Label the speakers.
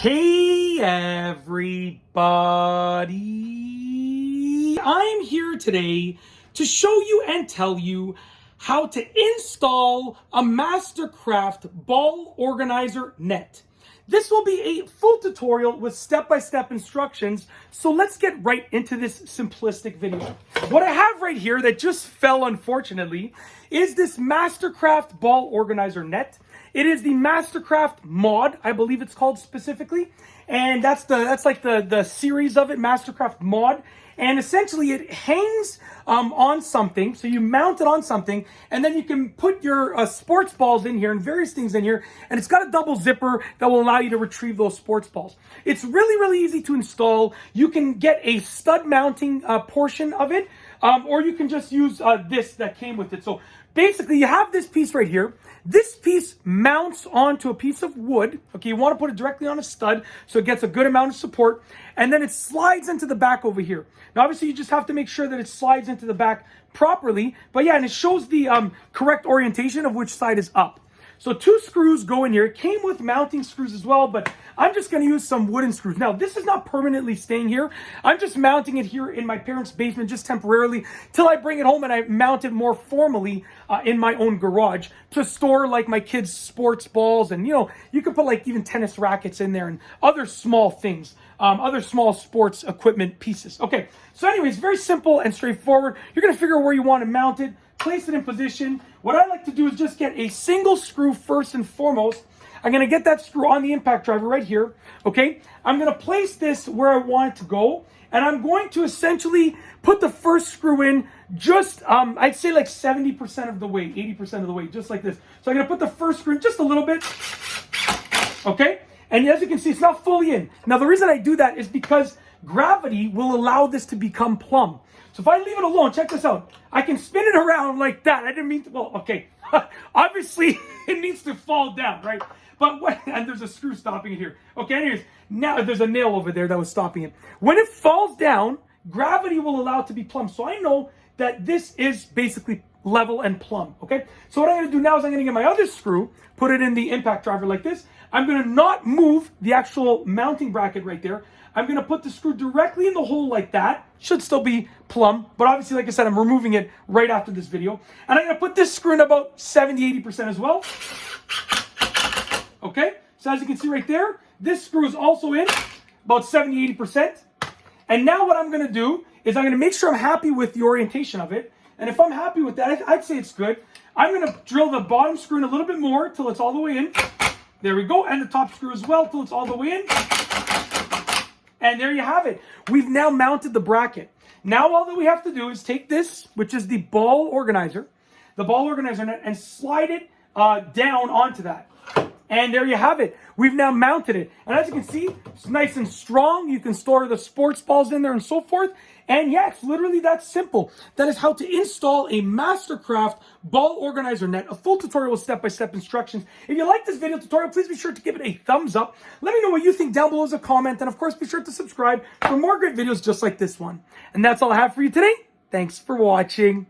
Speaker 1: Hey everybody, I'm here today to show you and tell you how to install a Mastercraft Ball Organizer Net. This will be a full tutorial with step-by-step instructions, so let's get right into this simplistic video. What I have right here that just fell unfortunately is this Mastercraft Ball Organizer Net. It is the Mastercraft mod, I believe it's called specifically, and that's like the series of it, Mastercraft mod. And essentially it hangs on something, so you mount it on something, and then you can put your sports balls in here and various things in here, and it's got a double zipper that will allow you to retrieve those sports balls. It's really easy to install. You can get a stud mounting portion of it, or you can just use this that came with it. So basically you have this piece right here. This piece mounts onto a piece of wood. Okay, you want to put it directly on a stud so it gets a good amount of support. And then it slides into the back over here. Now, obviously, you just have to make sure that it slides into the back properly. But yeah, and it shows the correct orientation of which side is up. So 2 screws go in here. It came with mounting screws as well, but I'm just going to use some wooden screws. Now, this is not permanently staying here. I'm just mounting it here in my parents' basement just temporarily till I bring it home and I mount it more formally in my own garage to store like my kids' sports balls. And, you know, you can put like even tennis rackets in there and other small things, other small sports equipment pieces. Okay, so anyways, very simple and straightforward. You're going to figure out where you want to mount it. Place it in position. What I like to do is just get a single screw first and foremost. I'm going to get that screw on the impact driver right here. Okay, I'm going to place this where I want it to go, and I'm going to essentially put the first screw in just, I'd say like 70% of the way, 80% of the way, just like this. So I'm going to put the first screw in just a little bit. Okay, and as you can see, it's not fully in. Now, the reason I do that is because gravity will allow this to become plumb. So if I leave it alone, check this out. I can spin it around like that. I didn't mean to, well, okay. Obviously, it needs to fall down, right? But what, and there's a screw stopping it here. Okay, anyways, now there's a nail over there that was stopping it. When it falls down, gravity will allow it to be plumb. So I know that this is basically level and plumb, okay? So what I'm gonna do now is I'm gonna get my other screw, put it in the impact driver like this. I'm gonna not move the actual mounting bracket right there. I'm going to put the screw directly in the hole like that. Should still be plumb, but obviously, like I said, I'm removing it right after this video. And I'm going to put this screw in about 70-80% as well. Okay, so as you can see right there, this screw is also in about 70-80%. And now what I'm going to do is I'm going to make sure I'm happy with the orientation of it. And if I'm happy with that, I'd say it's good. I'm going to drill the bottom screw in a little bit more till it's all the way in. There we go. And the top screw as well till it's all the way in. And there you have it. We've now mounted the bracket. Now all that we have to do is take this, which is the ball organizer net, and slide it down onto that. And there you have it. We've now mounted it. And as you can see, it's nice and strong. You can store the sports balls in there and so forth. And yeah, it's literally that simple. That is how to install a Mastercraft Ball Organizer Net, a full tutorial with step-by-step instructions. If you like this video tutorial, please be sure to give it a thumbs up. Let me know what you think down below as a comment. And of course, be sure to subscribe for more great videos just like this one. And that's all I have for you today. Thanks for watching.